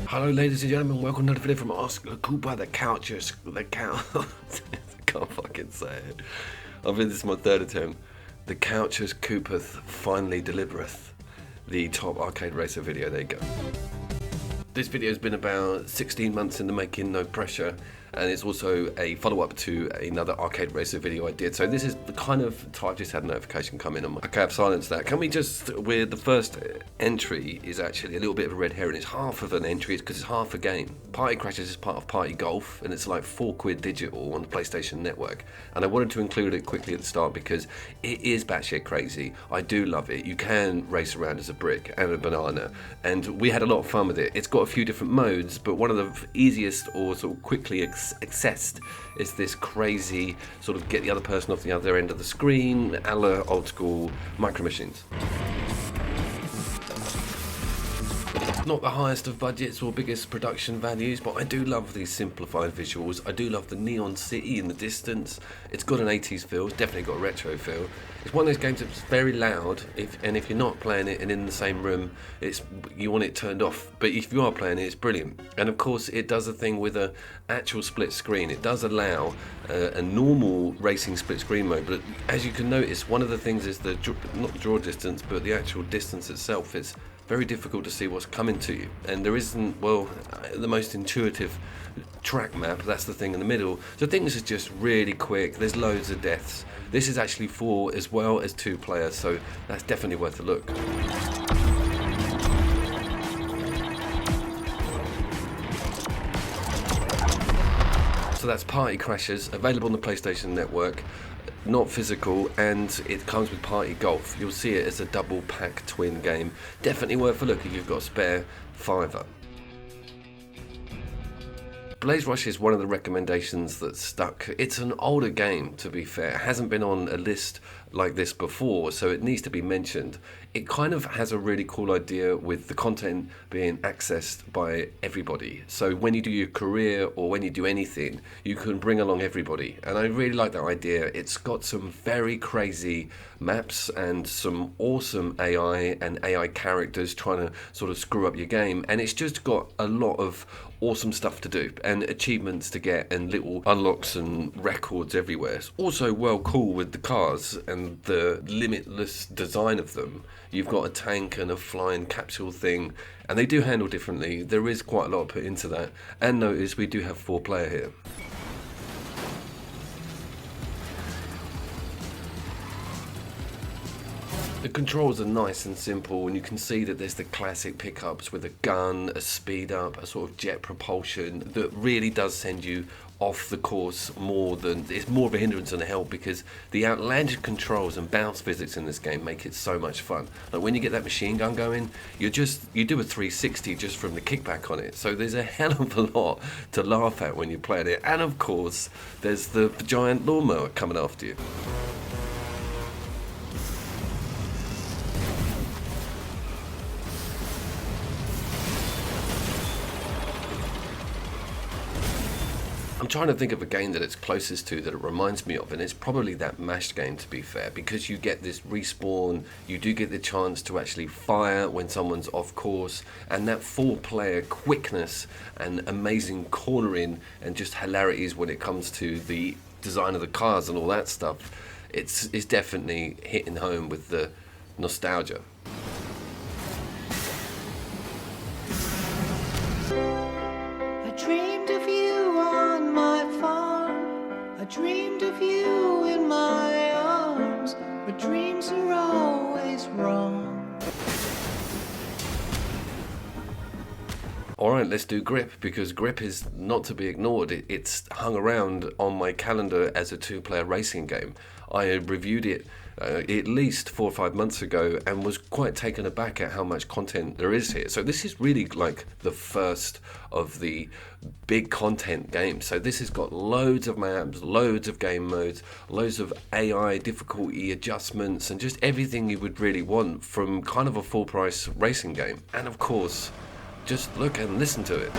Hello, ladies and gentlemen. Welcome to the video from Oscar Cooper, the couchers. I can't fucking say it. I think this is my third attempt. The couchers Coopeth finally delivereth the top arcade racer video. There you go. This video has been about 16 months in the making, no pressure, and it's also a follow-up to another arcade racer video I did. So this is the kind of, I just had a notification come in on my, okay, I've silenced that. Can we just, where the first entry is actually a little bit of a red herring. It's half of an entry because it's half a game. Party Crashes is part of Party Golf, and it's like £4 digital on the PlayStation Network. And I wanted to include it quickly at the start because it is batshit crazy. I do love it. You can race around as a brick and a banana, and we had a lot of fun with it. It's got a few different modes, but one of the easiest or sort of quickly accessed is this crazy sort of get the other person off the other end of the screen, a la old school Micro Machines. Not the highest of budgets or biggest production values, but I do love these simplified visuals. I do love the neon city in the distance. It's got an 80s feel, it's definitely got a retro feel. It's one of those games that's very loud, and if you're not playing it and in the same room, you want it turned off. But if you are playing it, it's brilliant. And of course, it does a thing with an actual split screen. It does allow a normal racing split screen mode, but as you can notice, one of the things is not the draw distance, but the actual distance itself. It's very difficult to see what's coming to you, and there isn't, well, the most intuitive track map. That's the thing in the middle, so things are just really quick. There's loads of deaths. This is actually 4 as well as 2 players, so that's definitely worth a look. So that's Party Crashes, available on the PlayStation Network, not physical, and it comes with Party Golf. You'll see it as a double pack twin game. Definitely worth a look if you've got a spare £5. Blaze Rush is one of the recommendations that stuck. It's an older game, to be fair. It hasn't been on a list like this before, so it needs to be mentioned. It kind of has a really cool idea with the content being accessed by everybody. So when you do your career or when you do anything, you can bring along everybody. And I really like that idea. It's got some very crazy maps and some awesome AI and AI characters trying to sort of screw up your game. And it's just got a lot of awesome stuff to do and achievements to get and little unlocks and records everywhere. It's also well cool with the cars and the limitless design of them. You've got a tank and a flying capsule thing, and they do handle differently. There is quite a lot put into that. And notice we do have 4 player here. The controls are nice and simple, and you can see that there's the classic pickups with a gun, a speed up, a sort of jet propulsion that really does send you off the course more than, it's more of a hindrance than a help, because the outlandish controls and bounce physics in this game make it so much fun. Like when you get that machine gun going, you do a 360 just from the kickback on it. So there's a hell of a lot to laugh at when you're playing it. And of course, there's the giant lawnmower coming after you. I'm trying to think of a game that it's closest to that it reminds me of, and it's probably that MASH game, to be fair, because you get this respawn, you do get the chance to actually fire when someone's off course, and that 4-player quickness and amazing cornering and just hilarities when it comes to the design of the cars and all that stuff. It's definitely hitting home with the nostalgia. Dreamed of you in my arms, but dreams are always wrong. Alright, let's do Grip, because Grip is not to be ignored. It's hung around on my calendar as a 2-player racing game. I reviewed it at least 4 or 5 months ago and was quite taken aback at how much content there is here. So this is really like the first of the big content games. So this has got loads of maps, loads of game modes, loads of AI difficulty adjustments, and just everything you would really want from kind of a full price racing game. And of course, just look and listen to it.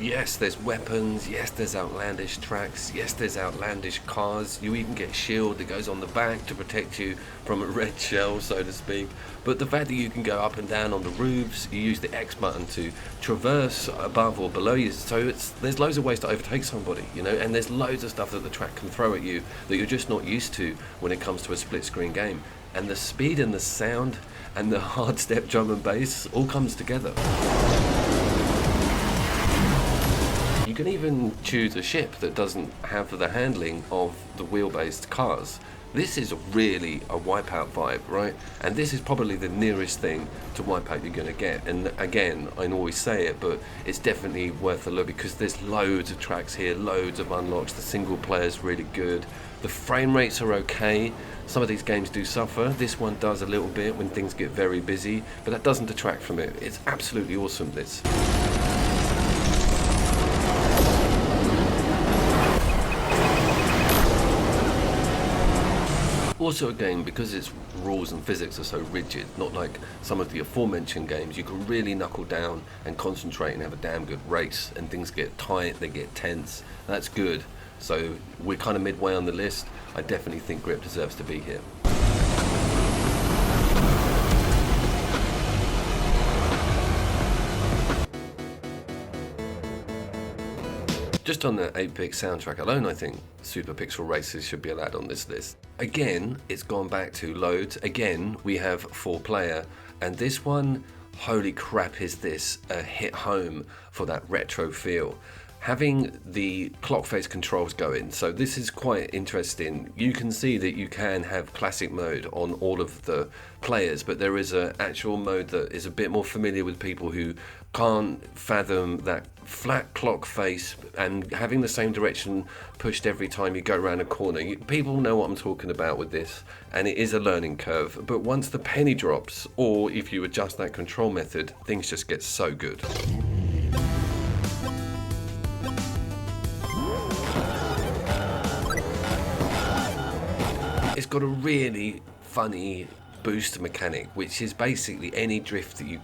Yes, there's weapons, yes, there's outlandish tracks, yes, there's outlandish cars. You even get a shield that goes on the back to protect you from a red shell, so to speak. But the fact that you can go up and down on the roofs, you use the X button to traverse above or below you, so there's loads of ways to overtake somebody, you know, and there's loads of stuff that the track can throw at you that you're just not used to when it comes to a split screen game. And the speed and the sound and the hard step drum and bass all comes together. You can even choose a ship that doesn't have the handling of the wheel-based cars. This is really a Wipeout vibe, right? And this is probably the nearest thing to Wipeout you're going to get. And again, I always say it, but it's definitely worth a look because there's loads of tracks here, loads of unlocks. The single player is really good. The frame rates are okay. Some of these games do suffer. This one does a little bit when things get very busy, but that doesn't detract from it. It's absolutely awesome, this. Also a game, because its rules and physics are so rigid, not like some of the aforementioned games, you can really knuckle down and concentrate and have a damn good race, and things get tight, they get tense. That's good. So we're kind of midway on the list. I definitely think Grip deserves to be here. Just on the 8-bit soundtrack alone, I think Super Pixel Racers should be allowed on this list. Again, it's gone back to loads. Again, we have 4-player, and this one, holy crap, is this a hit home for that retro feel. Having the clock face controls going, so this is quite interesting. You can see that you can have classic mode on all of the players, but there is an actual mode that is a bit more familiar with people who can't fathom that flat clock face and having the same direction pushed every time you go around a corner. People know what I'm talking about with this, and it is a learning curve, but once the penny drops, or if you adjust that control method, things just get so good. It's got a really funny boost mechanic, which is basically any drift that you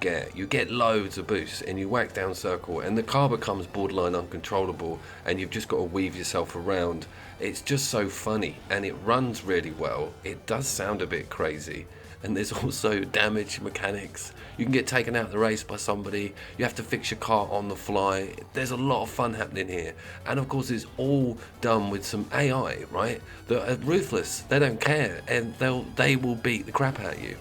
get loads of boosts and you whack down circle and the car becomes borderline uncontrollable and you've just got to weave yourself around. It's just so funny and it runs really well. It does sound a bit crazy, and there's also damage mechanics. You can get taken out of the race by somebody, you have to fix your car on the fly. There's a lot of fun happening here, and of course it's all done with some AI, right? That are ruthless, they don't care, and they will beat the crap out of you.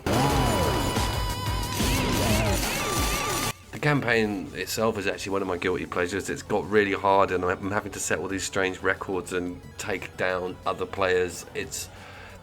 The campaign itself is actually one of my guilty pleasures. It's got really hard and I'm having to set all these strange records and take down other players.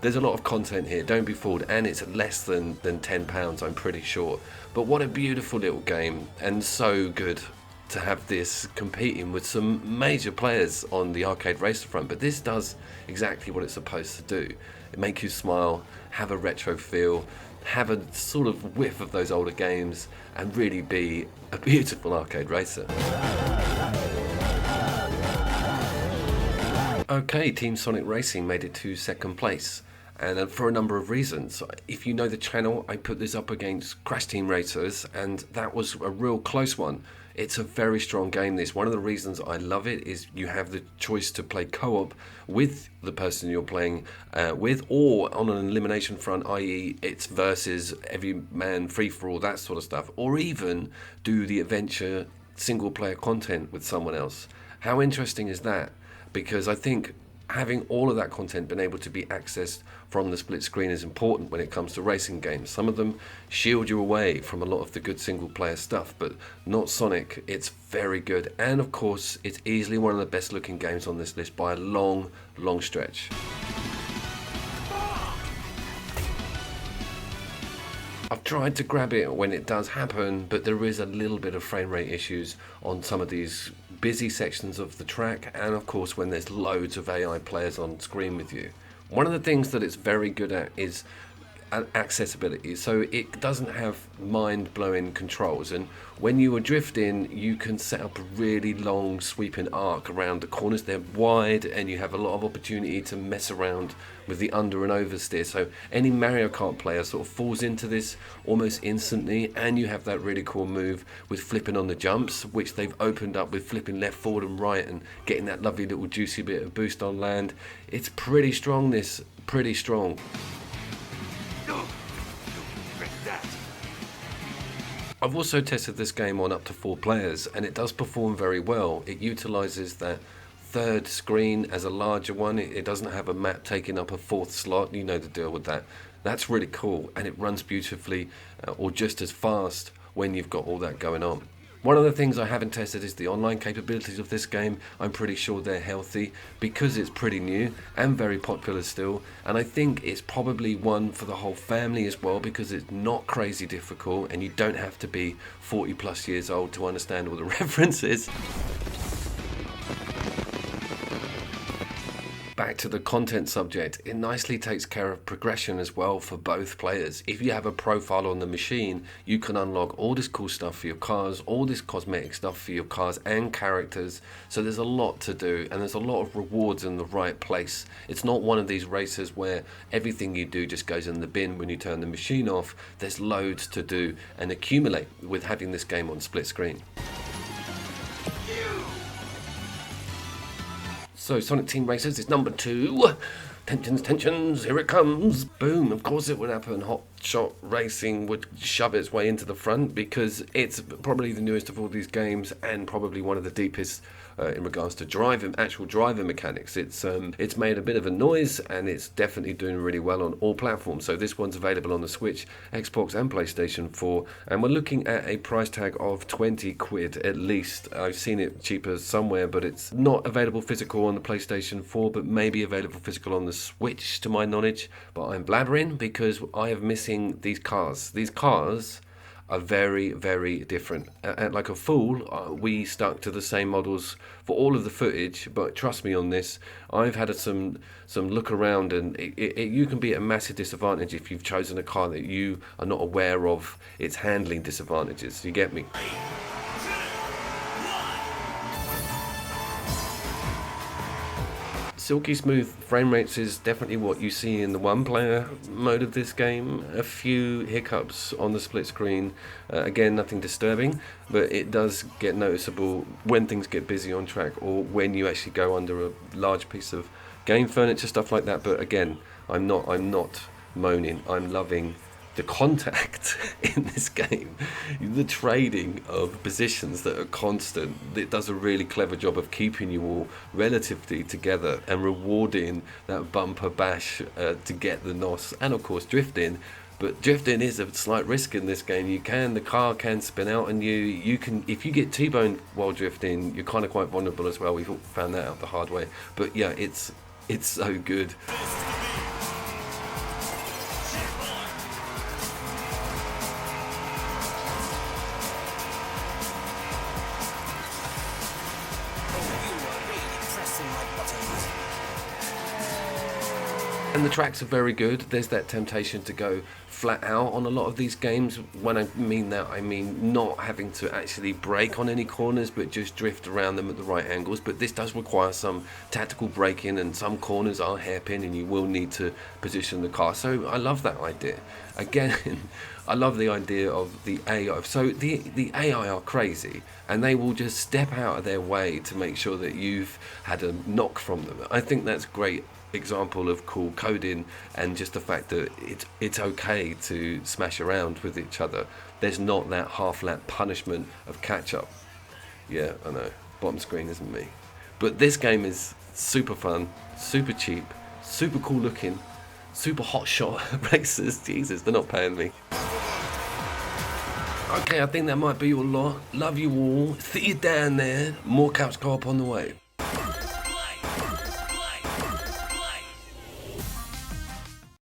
There's a lot of content here, don't be fooled, and it's less than £10, I'm pretty sure. But what a beautiful little game, and so good to have this competing with some major players on the arcade racer front. But this does exactly what it's supposed to do. It makes you smile, have a retro feel, have a sort of whiff of those older games, and really be a beautiful arcade racer. Okay, Team Sonic Racing made it to second place, and for a number of reasons. If you know the channel, I put this up against Crash Team Racers, and that was a real close one. It's a very strong game, this. One of the reasons I love it is you have the choice to play co-op with the person you're playing with, or on an elimination front, i.e. it's versus every man free-for-all, that sort of stuff, or even do the adventure single-player content with someone else. How interesting is that? Because I think having all of that content been able to be accessed from the split screen is important when it comes to racing games. Some of them shield you away from a lot of the good single player stuff, but not Sonic. It's very good, and of course it's easily one of the best looking games on this list by a long stretch. I've tried to grab it when it does happen, but there is a little bit of frame rate issues on some of these busy sections of the track, and of course when there's loads of AI players on screen with you. One of the things that it's very good at is accessibility. So it doesn't have mind-blowing controls, and when you are drifting, you can set up a really long sweeping arc around the corners. They're wide, and you have a lot of opportunity to mess around with the under and oversteer. So any Mario Kart player sort of falls into this almost instantly, and you have that really cool move with flipping on the jumps, which they've opened up with flipping left, forward and right and getting that lovely little juicy bit of boost on land. It's pretty strong, this, pretty strong. I've also tested this game on up to 4 players, and it does perform very well. It utilises that third screen as a larger one. It doesn't have a map taking up a 4th slot. You know the deal with that. That's really cool, and it runs beautifully, or just as fast when you've got all that going on. One of the things I haven't tested is the online capabilities of this game. I'm pretty sure they're healthy because it's pretty new and very popular still, and I think it's probably one for the whole family as well, because it's not crazy difficult and you don't have to be 40 plus years old to understand all the references. Back to the content subject, it nicely takes care of progression as well for both players. If you have a profile on the machine, you can unlock all this cool stuff for your cars, all this cosmetic stuff for your cars and characters. So there's a lot to do, and there's a lot of rewards in the right place. It's not one of these races where everything you do just goes in the bin when you turn the machine off. There's loads to do and accumulate with having this game on split screen. So Sonic Team Racers is number 2. Tensions, here it comes. Boom, of course it would happen. Hotshot Racing would shove its way into the front because it's probably the newest of all these games and probably one of the deepest in regards to actual driving mechanics. It's made a bit of a noise, and it's definitely doing really well on all platforms. So this one's available on the Switch, Xbox and PlayStation 4, and we're looking at a price tag of 20 quid at least. I've seen it cheaper somewhere, but it's not available physical on the PlayStation 4, but maybe available physical on the Switch to my knowledge. But I'm blabbering because I am missing these cars. These cars are very, very different. Like a fool, we stuck to the same models for all of the footage, but trust me on this, I've had some look around, and you can be at a massive disadvantage if you've chosen a car that you are not aware of its handling disadvantages. You get me? Silky smooth frame rates is definitely what you see in the one-player mode of this game. A few hiccups on the split screen, again nothing disturbing, but it does get noticeable when things get busy on track or when you actually go under a large piece of game furniture, stuff like that. But again, I'm not moaning. I'm loving the contact in this game, the trading of positions that are constant. It does a really clever job of keeping you all relatively together and rewarding that bumper bash to get the NOS, and of course drifting. But drifting is a slight risk in this game. The car can spin out on you. You can, if you get T-boned while drifting, you're kind of quite vulnerable as well. We've all found that out the hard way. But yeah, it's so good. And the tracks are very good. There's that temptation to go flat out on a lot of these games. When I mean that, I mean not having to actually brake on any corners, but just drift around them at the right angles. But this does require some tactical braking, and some corners are hairpin, and you will need to position the car. So I love that idea. Again, I love the idea of the AI. So the AI are crazy, and they will just step out of their way to make sure that you've had a knock from them. I think that's great example of cool coding, and just the fact that it's okay to smash around with each other. There's not that half lap punishment of catch up. Yeah, I know, bottom screen isn't me, but this game is super fun, super cheap, super cool looking, super Hotshot Racers. Jesus, they're not paying me. Okay, I think that might be your lot. Love you all. See you down there. More couch co-op on the way.